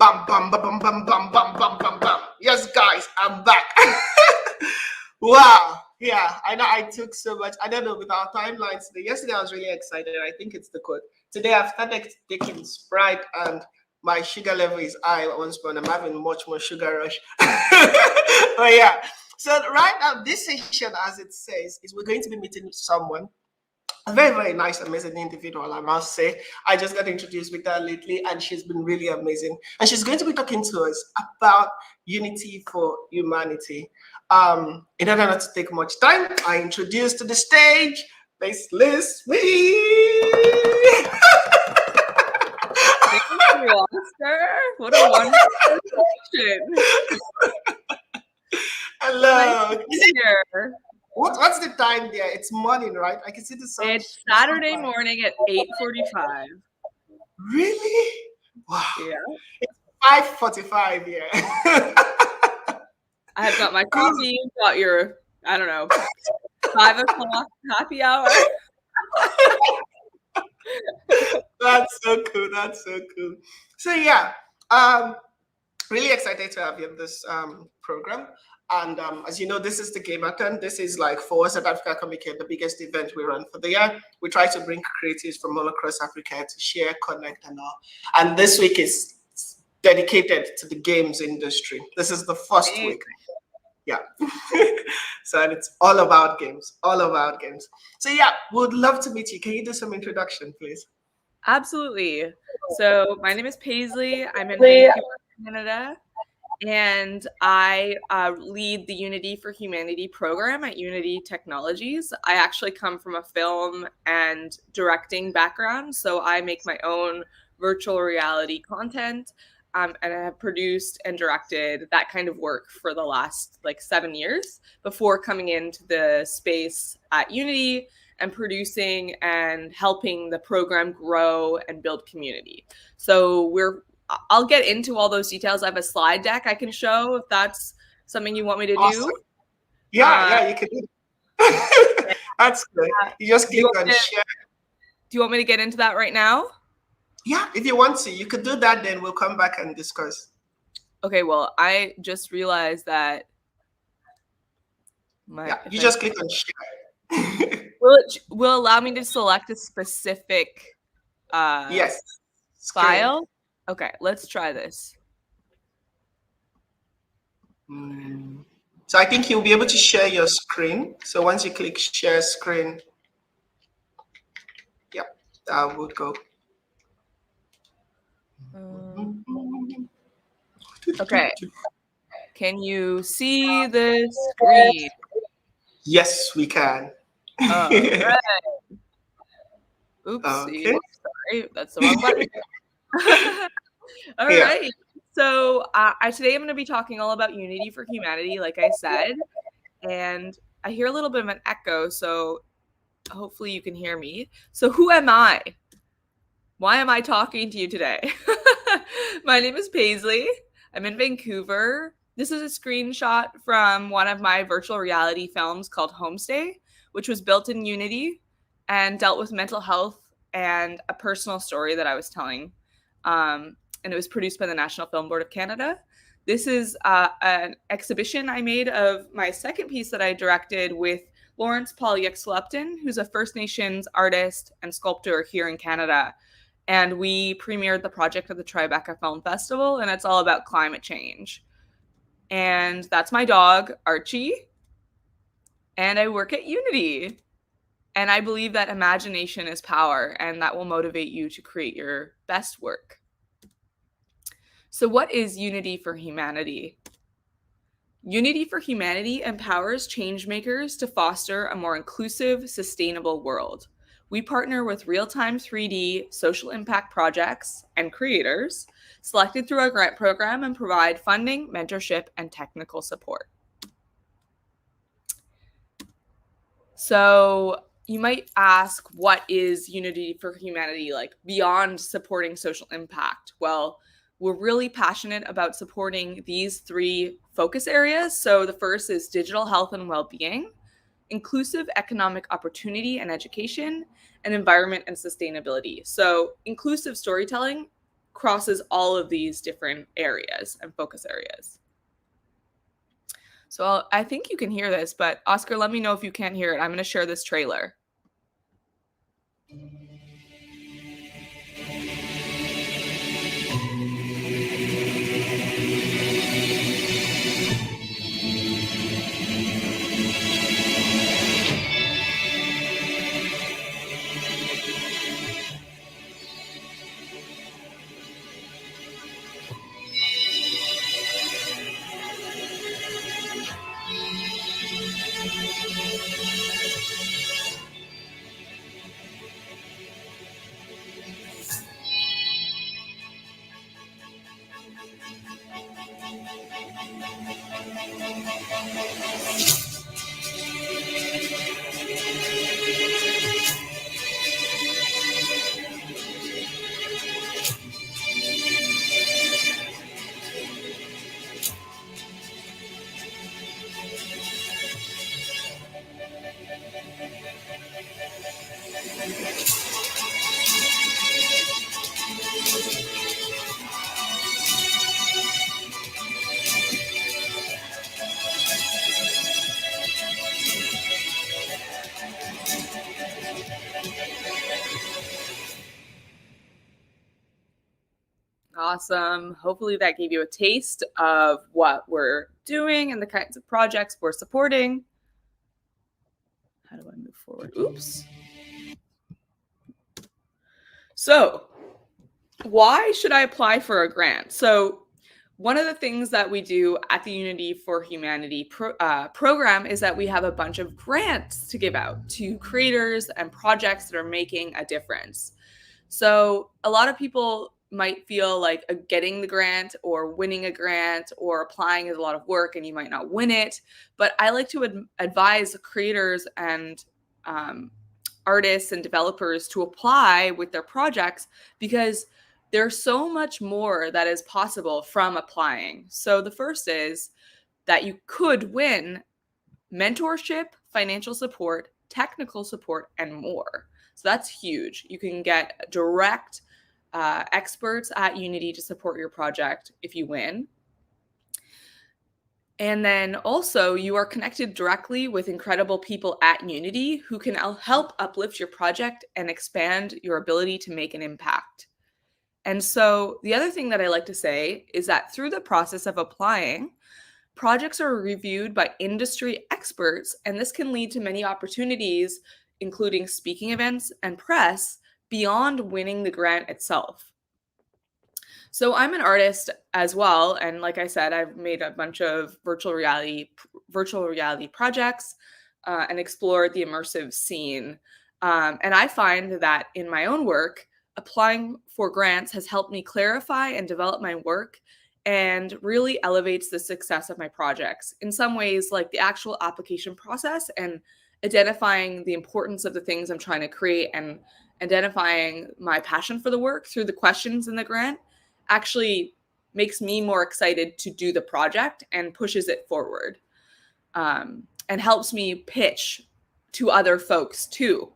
Bam, bam, bam, bam, bam, bam, bam, bam, bam, bam. Yes, guys, I'm back. Wow. Yeah, I know I took so much. I don't know, with our timelines today. Yesterday, I was really excited. I think it's the quote. Today, I've started taking Sprite and my sugar level is high once, but I'm having much more sugar rush. But yeah. So right now, this session, as it says, is we're going to be meeting someone, a very, very nice, amazing individual, I must say. I just got introduced with her lately, and she's been really amazing. And she's going to be talking to us about unity for humanity. In order not to take much time, I introduce to the stage Miss Liz. Thank you, Oscar. What a wonderful introduction. Hello. Nice here. What's the time there? It's morning, right? I can see the sun. It's Saturday morning at 8:45. Really? Wow. Yeah. It's 5:45 here. I've got my coffee, got your, I don't know, 5 o'clock happy hour. That's so cool. That's so cool. So yeah, really excited to have you in this program. And as you know, this is the Gamathon. This is like for us at Africacomicade, the biggest event we run for the year. We try to bring creatives from all across Africa to share, connect, and all. And this week is dedicated to the games industry. This is the first week. Yeah. So it's all about games, all about games. So yeah, would love to meet you. Can you do some introduction, please? Absolutely. So my name is Paisley. I'm in Vancouver, Canada. And I lead the Unity for Humanity program at Unity Technologies. I actually come from a film and directing background, so I make my own virtual reality content, and I have produced and directed that kind of work for the last 7 years before coming into the space at Unity and producing and helping the program grow and build community. So I'll get into all those details. I have a slide deck I can show if that's something you want me to Awesome. do. Yeah, you can do it. That's good. You just click on share. Do you want me to get into that right now? Yeah, if you want to, you could do that, then we'll come back and discuss. Okay, well, I just realized that you just click on share. Will allow me to select a specific yes file? Screen. Okay, let's try this. So I think you'll be able to share your screen. So once you click share screen, yep, that would go. Okay. Can you see the screen? Yes, we can. All right. Oops. Okay. Sorry, that's the wrong button. All right. So today I'm going to be talking all about Unity for Humanity, like I said. And I hear a little bit of an echo, so hopefully you can hear me. So who am I? Why am I talking to you today? My name is Paisley. I'm in Vancouver. This is a screenshot from one of my virtual reality films called Homestay, which was built in Unity and dealt with mental health and a personal story that I was telling. And it was produced by the National Film Board of Canada. This is an exhibition I made of my second piece that I directed with Lawrence Paul Yexlupton, who's a First Nations artist and sculptor here in Canada. And we premiered the project at the Tribeca Film Festival, and it's all about climate change. And that's my dog, Archie. And I work at Unity. And I believe that imagination is power, and that will motivate you to create your best work. So what is Unity for Humanity? Unity for Humanity empowers changemakers to foster a more inclusive, sustainable world. We partner with real-time 3D social impact projects and creators selected through our grant program and provide funding, mentorship, and technical support. So you might ask, what is Unity for Humanity like beyond supporting social impact? Well, we're really passionate about supporting these 3 focus areas. So the first is digital health and well-being, inclusive economic opportunity and education, and environment and sustainability. So inclusive storytelling, crosses all of these different areas and focus areas. So I think you can hear this, but Oscar, let me know if you can't hear it. I'm going to share this trailer. Awesome. Hopefully that gave you a taste of what we're doing and the kinds of projects we're supporting. How do I move forward? Oops. So, why should I apply for a grant? So, one of the things that we do at the Unity for Humanity program is that we have a bunch of grants to give out to creators and projects that are making a difference. So a lot of people might feel like getting the grant or winning a grant or applying is a lot of work and you might not win it. But I like to advise creators and artists and developers to apply with their projects because there's so much more that is possible from applying. So the first is that you could win mentorship, financial support, technical support, and more. So that's huge. You can get direct experts at Unity to support your project if you win. And then also you are connected directly with incredible people at Unity who can help uplift your project and expand your ability to make an impact. And so the other thing that I like to say is that through the process of applying, projects are reviewed by industry experts, and this can lead to many opportunities, including speaking events and press, beyond winning the grant itself. So I'm an artist as well, and like I said, I've made a bunch of virtual reality projects and explored the immersive scene. And I find that in my own work, applying for grants has helped me clarify and develop my work and really elevates the success of my projects. In some ways, like the actual application process and identifying the importance of the things I'm trying to create and identifying my passion for the work through the questions in the grant actually makes me more excited to do the project and pushes it forward, and helps me pitch to other folks too.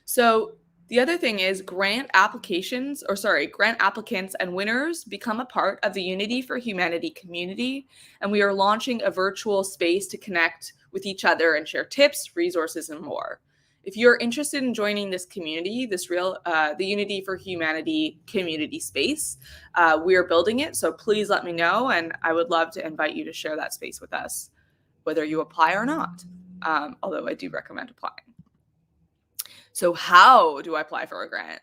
So the other thing is grant applicants and winners become a part of the Unity for Humanity community, and we are launching a virtual space to connect with each other and share tips, resources, and more. If you're interested in joining this community, the Unity for Humanity community space, we are building it, so please let me know, and I would love to invite you to share that space with us, whether you apply or not, although I do recommend applying. So how do I apply for a grant?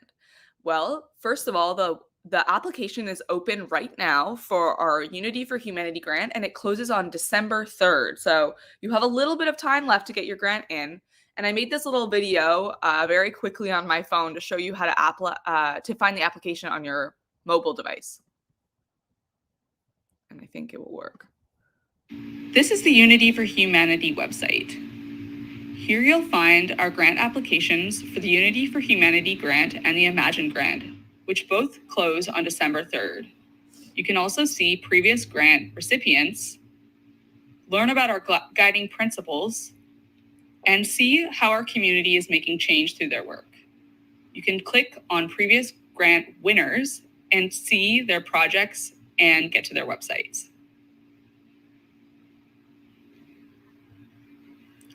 Well, first of all, the application is open right now for our Unity for Humanity grant, and it closes on December 3rd. So you have a little bit of time left to get your grant in. And I made this little video very quickly on my phone to show you how to find the application on your mobile device. And I think it will work. This is the Unity for Humanity website. Here you'll find our grant applications for the Unity for Humanity grant and the Imagine grant, which both close on December 3rd. You can also see previous grant recipients, learn about our guiding principles, and see how our community is making change through their work. You can click on previous grant winners and see their projects and get to their websites.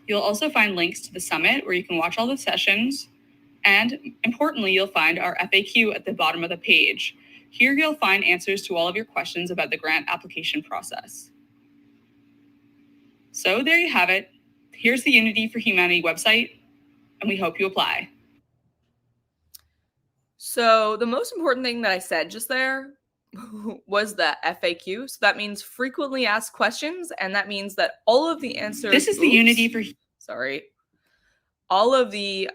You'll also find links to the summit where you can watch all the sessions. And importantly, you'll find our FAQ at the bottom of the page. Here you'll find answers to all of your questions about the grant application process. So there you have it. Here's the Unity for Humanity website, and we hope you apply. So the most important thing that I said just there was the FAQ. So that means frequently asked questions, and that means that all of the answers. This is the Unity for. Sorry. All of the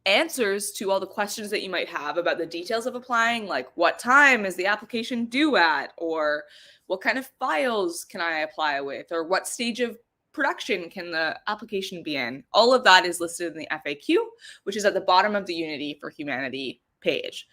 answers to all the questions that you might have about the details of applying, like what time is the application due at, or what kind of files can I apply with, or what stage of production can the application be in. All of that is listed in the FAQ, which is at the bottom of the Unity for Humanity page.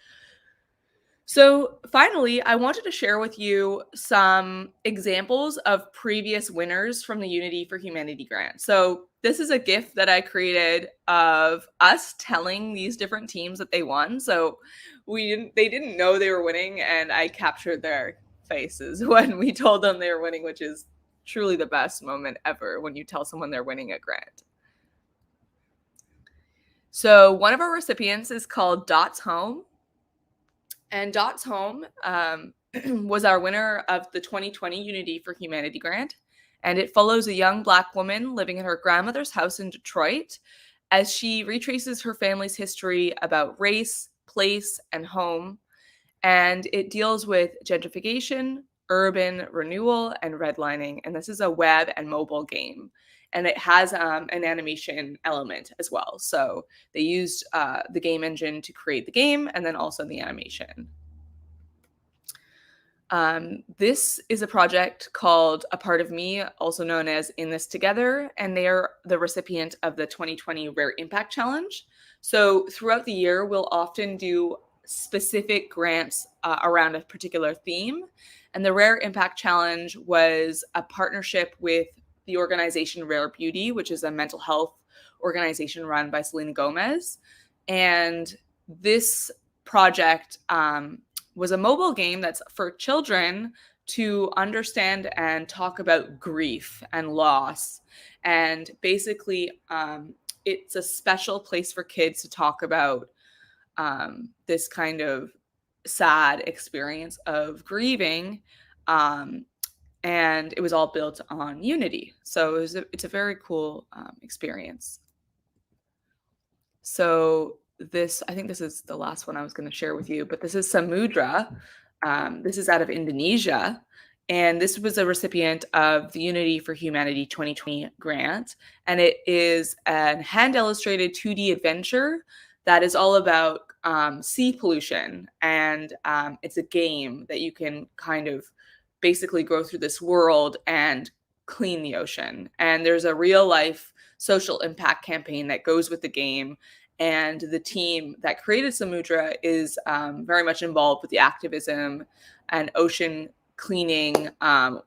So finally, I wanted to share with you some examples of previous winners from the Unity for Humanity grant. So this is a GIF that I created of us telling these different teams that they won. So they didn't know they were winning, and I captured their faces when we told them they were winning, which is truly the best moment ever when you tell someone they're winning a grant. So one of our recipients is called Dots Home. And Dots Home was our winner of the 2020 Unity for Humanity grant. And it follows a young Black woman living in her grandmother's house in Detroit as she retraces her family's history about race, place, and home. And it deals with gentrification, urban renewal, and redlining. And this is a web and mobile game. And it has an animation element as well. So they used the game engine to create the game and then also the animation. This is a project called A Part of Me, also known as In This Together, and they are the recipient of the 2020 Rare Impact Challenge. So throughout the year, we'll often do specific grants around a particular theme. And the Rare Impact Challenge was a partnership with the organization Rare Beauty, which is a mental health organization run by Selena Gomez. And this project was a mobile game that's for children to understand and talk about grief and loss. And basically, it's a special place for kids to talk about this kind of sad experience of grieving. And it was all built on Unity. So it's a very cool experience. So I think this is the last one I was going to share with you, but this is Samudra. This is out of Indonesia. And this was a recipient of the Unity for Humanity 2020 grant. And it is a hand-illustrated 2D adventure that is all about sea pollution. And it's a game that you can kind of basically go through this world and clean the ocean. And there's a real life social impact campaign that goes with the game. And the team that created Samudra is very much involved with the activism and ocean cleaning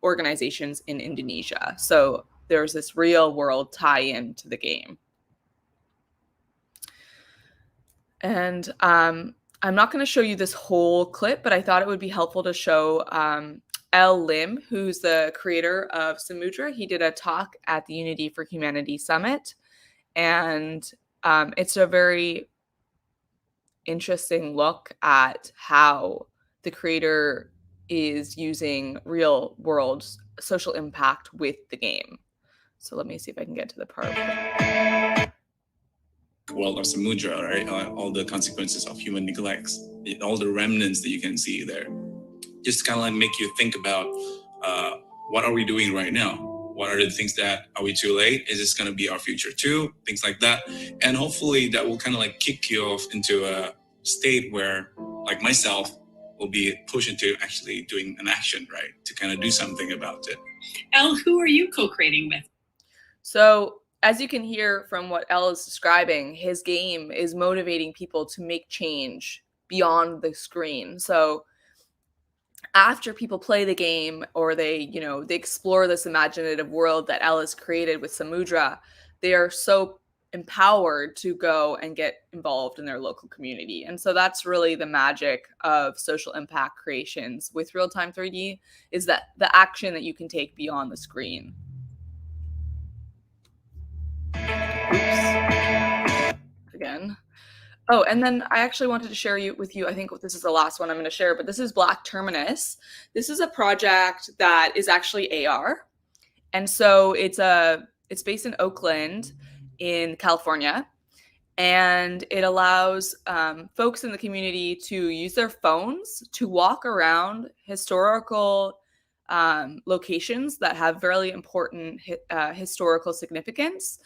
organizations in Indonesia. So there's this real world tie-in to the game. And I'm not going to show you this whole clip, but I thought it would be helpful to show El Lim, who's the creator of Samudra. He did a talk at the Unity for Humanity Summit. And it's a very interesting look at how the creator is using real world social impact with the game. So let me see if I can get to the part. World of Samudra, right? All the consequences of human neglects, all the remnants that you can see there. Just kind of like make you think about what are we doing right now? What are the things that, are we too late? Is this going to be our future too? Things like that. And hopefully that will kind of like kick you off into a state where, like myself, will be pushed into actually doing an action, right? To kind of do something about it. Elle, who are you co-creating with? So as you can hear from what Elle is describing, his game is motivating people to make change beyond the screen. So after people play the game or they explore this imaginative world that Elle has created with Samudra, they are so empowered to go and get involved in their local community. And so that's really the magic of social impact creations with real-time 3D, is that the action that you can take beyond the screen. Oops. Again. Oh, and then I actually wanted to share with you, I think this is the last one I'm going to share, but this is Black Terminus. This is a project that is actually AR. And so it's based in Oakland in California, and it allows folks in the community to use their phones to walk around historical locations that have very important historical significance,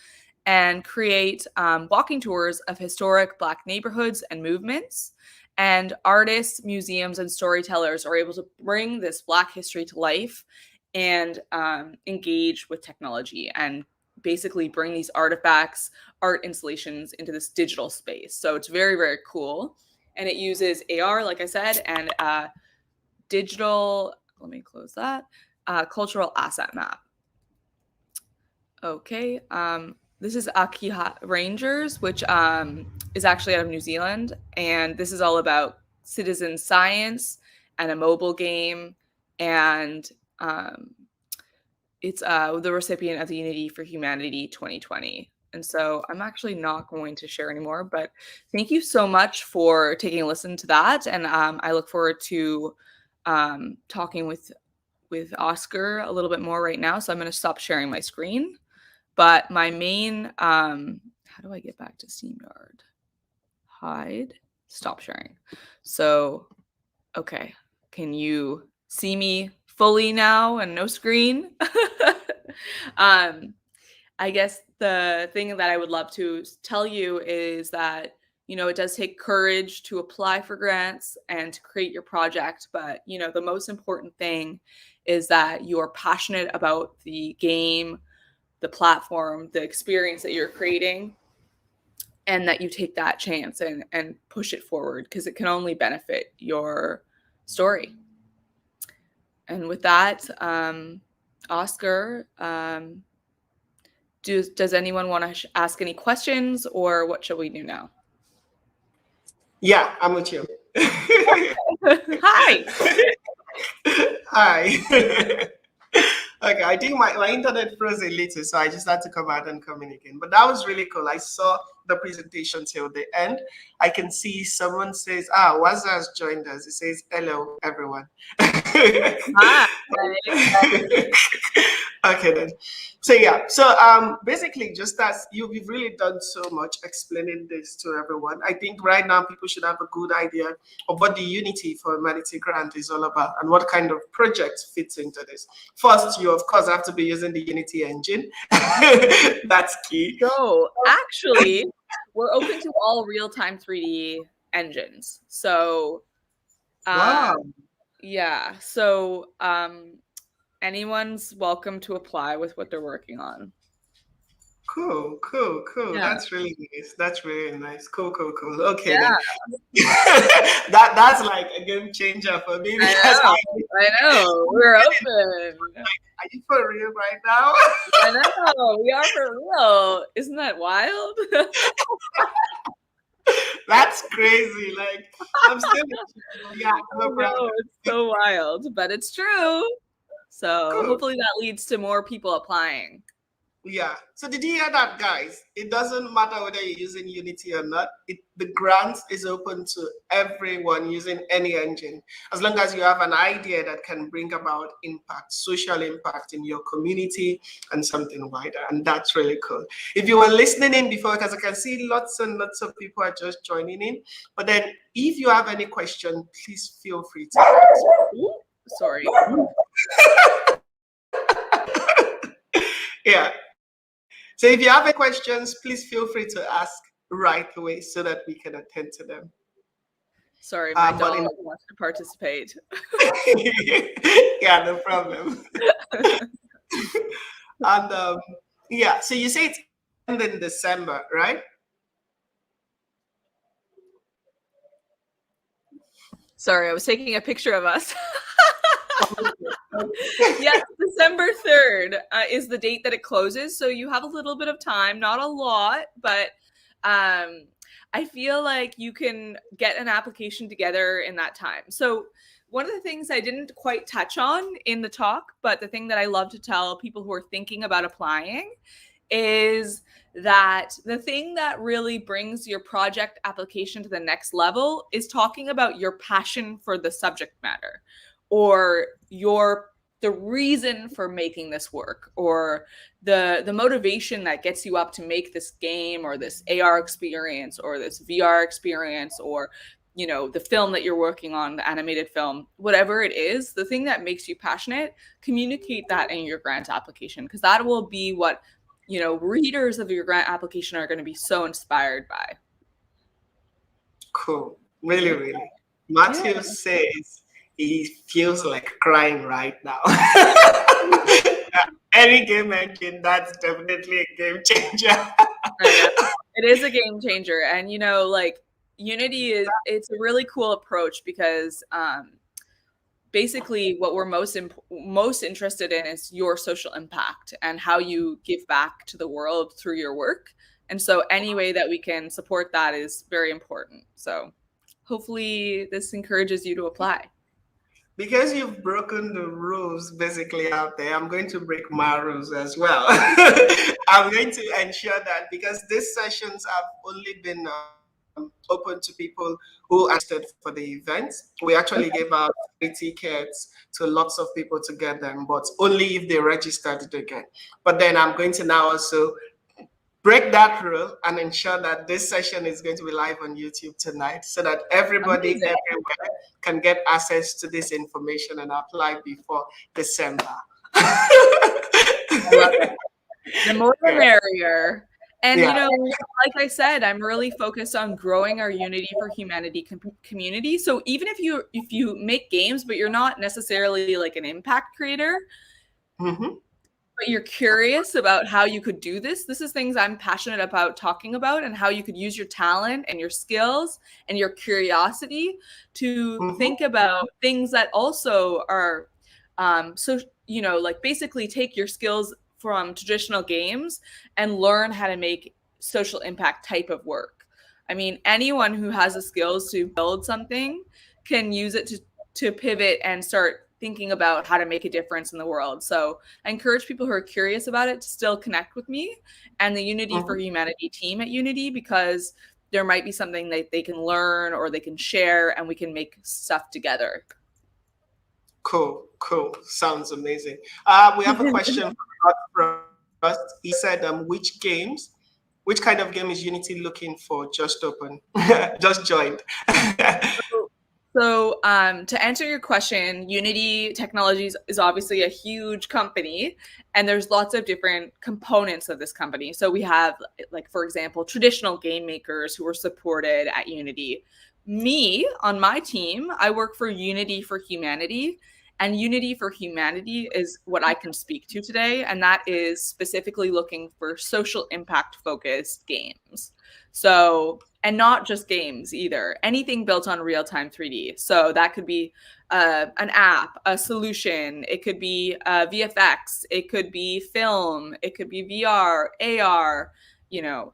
and create walking tours of historic Black neighborhoods and movements. And artists, museums, and storytellers are able to bring this Black history to life and engage with technology and basically bring these artifacts, art installations into this digital space. So it's very, very cool. And it uses AR, like I said, and digital, let me close that, cultural asset map. Okay. This is Akiha Rangers, which is actually out of New Zealand. And this is all about citizen science and a mobile game. And it's the recipient of the Unity for Humanity 2020. And so I'm actually not going to share anymore, but thank you so much for taking a listen to that. And I look forward to talking with Oscar a little bit more right now. So I'm going to stop sharing my screen. But my main, how do I get back to StreamYard? Hide, stop sharing. So, okay, can you see me fully now and no screen? I guess the thing that I would love to tell you is that, it does take courage to apply for grants and to create your project. But, the most important thing is that you are passionate about the game, the platform, the experience that you're creating, and that you take that chance and push it forward, because it can only benefit your story. And with that, Oscar, does anyone want to ask any questions, or what shall we do now? Yeah, I'm with you. Hi. Hi. Okay, I think my internet froze a little, so I just had to come out and come in again. But that was really cool. I saw the presentation till the end. I can see someone says, Waza has joined us. It says, hello, everyone. Hi. Okay, then. So, yeah. So, basically, just as you've really done so much explaining this to everyone, I think right now people should have a good idea of what the Unity for Humanity grant is all about and what kind of project fits into this. First, you, of course, have to be using the Unity engine. That's key. So, actually, we're open to all real-time 3D engines. So, wow. Yeah. So, anyone's welcome to apply with what they're working on. Cool. Yeah. That's really nice. That's really nice. Cool. Okay, yeah. Then. that's like a game changer for me. I know. We're open. Are you for real right now? I know. We are for real. Isn't that wild? That's crazy. Like, I'm still, yeah. No, it's so wild, but it's true. So cool. Hopefully that leads to more people applying. Yeah. So did you hear that, guys? It doesn't matter whether you're using Unity or not. The grant is open to everyone using any engine, as long as you have an idea that can bring about impact, social impact in your community and something wider. And that's really cool. If you were listening in before, because I can see lots and lots of people are just joining in. But then if you have any question, please feel free to ask. Ooh, sorry. Yeah. So if you have any questions, please feel free to ask right away so that we can attend to them. Sorry, my dog wants to participate. Yeah, no problem. And yeah, so you say it's ending in December, right? Sorry, I was taking a picture of us. Yes, December 3rd is the date that it closes. So you have a little bit of time, not a lot, but I feel like you can get an application together in that time. So one of the things I didn't quite touch on in the talk, but the thing that I love to tell people who are thinking about applying is that the thing that really brings your project application to the next level is talking about your passion for the subject matter, or the reason for making this work, or the motivation that gets you up to make this game or this AR experience or this VR experience, or the film that you're working on, the animated film, whatever it is, the thing that makes you passionate, communicate that in your grant application, because that will be what readers of your grant application are going to be so inspired by. Cool. Really, really. Matthew says he feels like crying right now. Any game engine, that's definitely a game changer. It is a game changer. And, Unity it's a really cool approach because basically what we're most interested in is your social impact and how you give back to the world through your work. And so any way that we can support that is very important. So hopefully this encourages you to apply. Because you've broken the rules basically out there, I'm going to break my rules as well. I'm going to ensure that, because these sessions have only been open to people who asked for the event. We actually gave out free tickets to lots of people to get them, but only if they registered it again. But then I'm going to now also break that rule and ensure that this session is going to be live on YouTube tonight, so that everybody everywhere can get access to this information and apply before December. The more the merrier. And, like I said, I'm really focused on growing our Unity for Humanity community. So even if you make games, but you're not necessarily like an impact creator, but you're curious about how you could do this is things I'm passionate about talking about, and how you could use your talent and your skills and your curiosity to think about things that also are, basically take your skills from traditional games and learn how to make social impact type of work. I mean, anyone who has the skills to build something can use it to pivot and start thinking about how to make a difference in the world. So I encourage people who are curious about it to still connect with me and the Unity for Humanity team at Unity, because there might be something that they can learn or they can share, and we can make stuff together. Cool. Sounds amazing. We have a question from us. He said, which kind of game is Unity looking for? Just open, just joined. So to answer your question, Unity Technologies is obviously a huge company, and there's lots of different components of this company. So we have, like, for example, traditional game makers who are supported at Unity. Me, on my team, I work for Unity for Humanity, and Unity for Humanity is what I can speak to today, and that is specifically looking for social impact focused games. So, and not just games either, anything built on real-time 3D. So that could be an app, a solution, it could be VFX, it could be film, it could be VR, AR,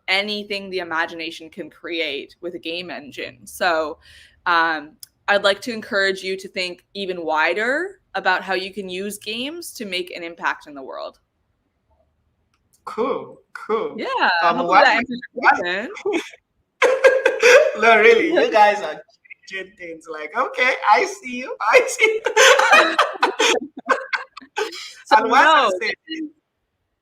anything the imagination can create with a game engine. So I'd like to encourage you to think even wider about how you can use games to make an impact in the world. Cool. Yeah, hopefully that answers your question. No, really, you guys are changing things. Like, okay, I see you. So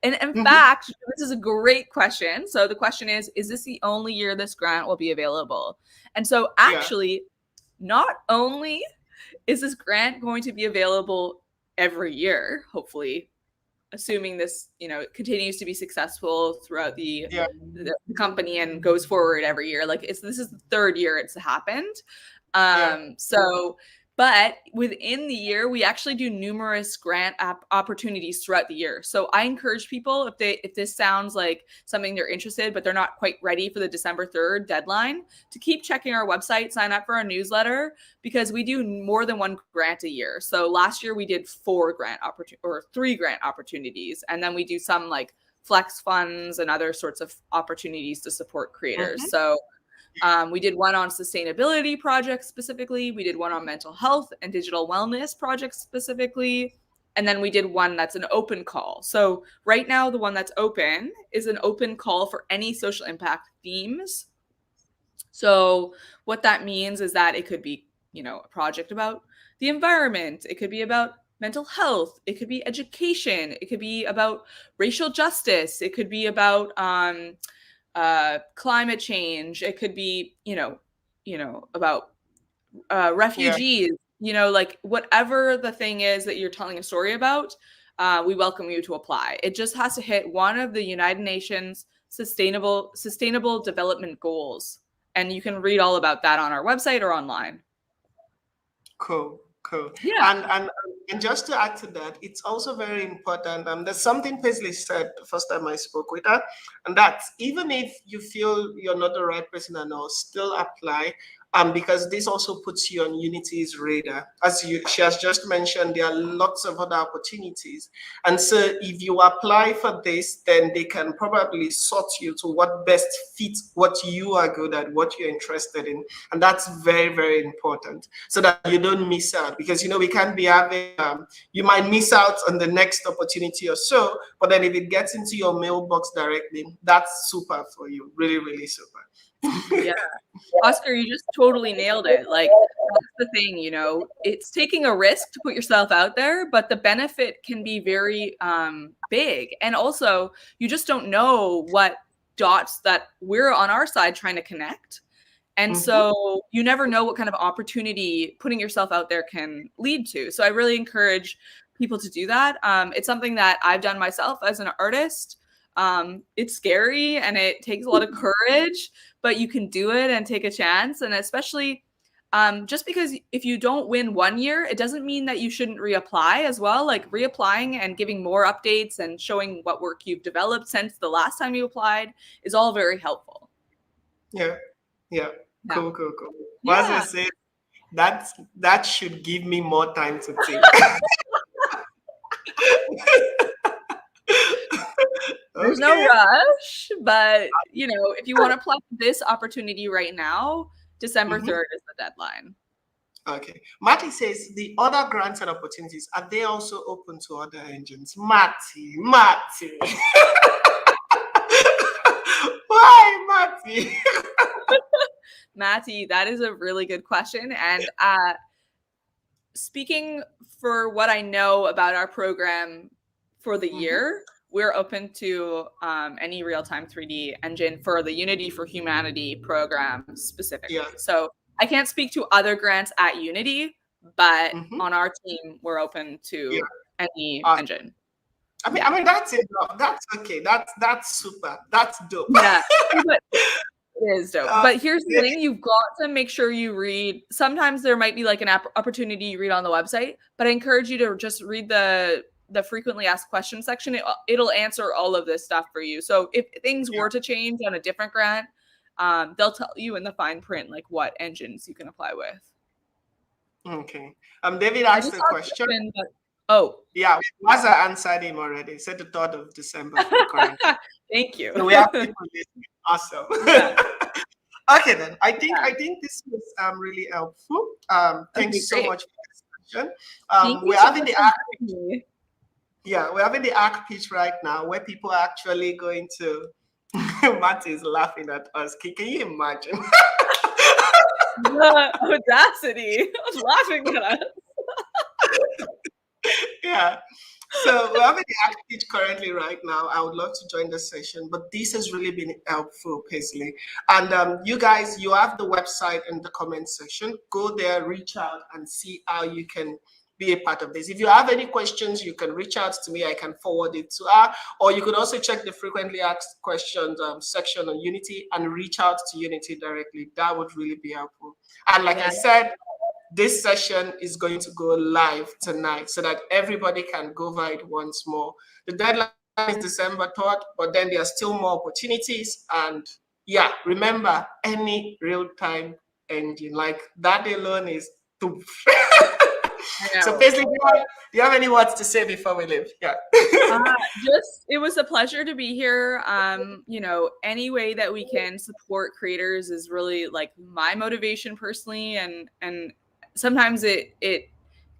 and in fact, this is a great question. So the question is this the only year this grant will be available? And so actually, not only is this grant going to be available every year, hopefully, assuming this, continues to be successful throughout the company and goes forward every year. Like this is the third year it's happened. So But within the year, we actually do numerous grant opportunities throughout the year. So I encourage people, if this sounds like something they're interested, but they're not quite ready for the December 3rd deadline, to keep checking our website, sign up for our newsletter, because we do more than one grant a year. So last year we did 3 grant opportunities, and then we do some like flex funds and other sorts of opportunities to support creators. So we did one on sustainability projects specifically. We did one on mental health and digital wellness projects specifically. And then we did one that's an open call. So right now, the one that's open is an open call for any social impact themes. So what that means is that it could be, a project about the environment. It could be about mental health. It could be education. It could be about racial justice. It could be about climate change. It could be, about refugees, like whatever the thing is that you're telling a story about, we welcome you to apply. It just has to hit one of the United Nations sustainable development goals. And you can read all about that on our website or online. Cool. Yeah. And just to add to that, it's also very important. There's something Paisley said the first time I spoke with her, and that's even if you feel you're not the right person and all, still apply. Because this also puts you on Unity's radar. As she has just mentioned, there are lots of other opportunities. And so if you apply for this, then they can probably sort you to what best fits what you are good at, what you're interested in. And that's very, very important so that you don't miss out. Because, we can't be having, you might miss out on the next opportunity or so, but then if it gets into your mailbox directly, that's super for you. Really, really super. Yeah. Oscar, you just totally nailed it. Like, that's the thing, it's taking a risk to put yourself out there, but the benefit can be very big. And also, you just don't know what dots that we're on our side trying to connect. And so you never know what kind of opportunity putting yourself out there can lead to. So I really encourage people to do that. It's something that I've done myself as an artist. It's scary and it takes a lot of courage, but you can do it and take a chance. And especially just because if you don't win one year, it doesn't mean that you shouldn't reapply as well. Like reapplying and giving more updates and showing what work you've developed since the last time you applied is all very helpful. Yeah. Cool. Yeah. As I said, that should give me more time to think. There's no rush, but if you want to apply for this opportunity right now, December 3rd is the deadline. Okay. Matty says the other grants and opportunities, are they also open to other engines? Matty. Why, Matty? Matty, that is a really good question. And speaking for what I know about our program for the year, we're open to any real-time 3D engine for the Unity for Humanity program specifically. Yeah. So I can't speak to other grants at Unity, but on our team, we're open to any engine. I mean, that's it. That's okay. That's super. That's dope. Yeah, it is dope. But here's the thing: you've got to make sure you read. Sometimes there might be like an opportunity you read on the website, but I encourage you to just read the frequently asked questions section. It'll answer all of this stuff for you. So if things were to change on a different grant, they'll tell you in the fine print like what engines you can apply with. Okay. David asked a question. Yeah, Waza answered him already. Said the 3rd of December. Thank you. So we have people listening. Awesome. Yeah. Okay, then. I think this was really helpful. Thanks so much for this question. We're having the we're having the ARC pitch right now where people are actually going to Matt is laughing at us. Can you imagine? The audacity of laughing at us. Yeah. So we're having the ARC pitch currently right now. I would love to join the session, but this has really been helpful, Paisley. And you guys, you have the website in the comment section. Go there, reach out and see how you can be a part of this. If you have any questions, you can reach out to me. I can forward it to her, or you could also check the frequently asked questions section on Unity and reach out to Unity directly. That would really be helpful. And like I said, this session is going to go live tonight so that everybody can go over it once more. The deadline is December 3rd, but then there are still more opportunities. And yeah, remember, any real-time engine, like that alone is too. So basically, do you have any words to say before we leave? Yeah. It was a pleasure to be here. Any way that we can support creators is really like my motivation personally, and sometimes it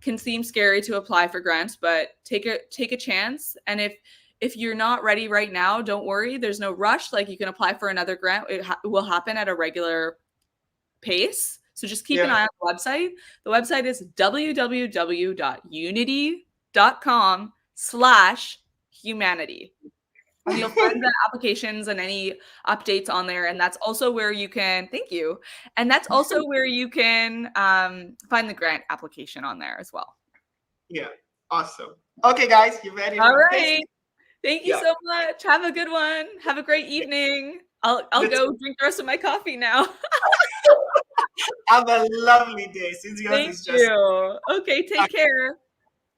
can seem scary to apply for grants, but take a chance. And if you're not ready right now, don't worry. There's no rush. Like, you can apply for another grant. It will happen at a regular pace. So just keep an eye on the website. The website is www.unity.com/humanity. And you'll find the applications and any updates on there. And that's also where you can, thank you. And that's also where you can find the grant application on there as well. Yeah, awesome. Okay, guys, you ready? All right. Thank you so much. Have a good one. Have a great evening. I'll go drink the rest of my coffee now. Have a lovely day. Since yours is just... you. Okay, take care.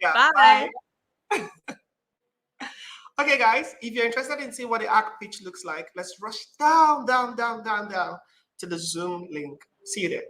Yeah, bye. Okay, guys, if you're interested in seeing what the arc pitch looks like, let's rush down to the Zoom link. See you there.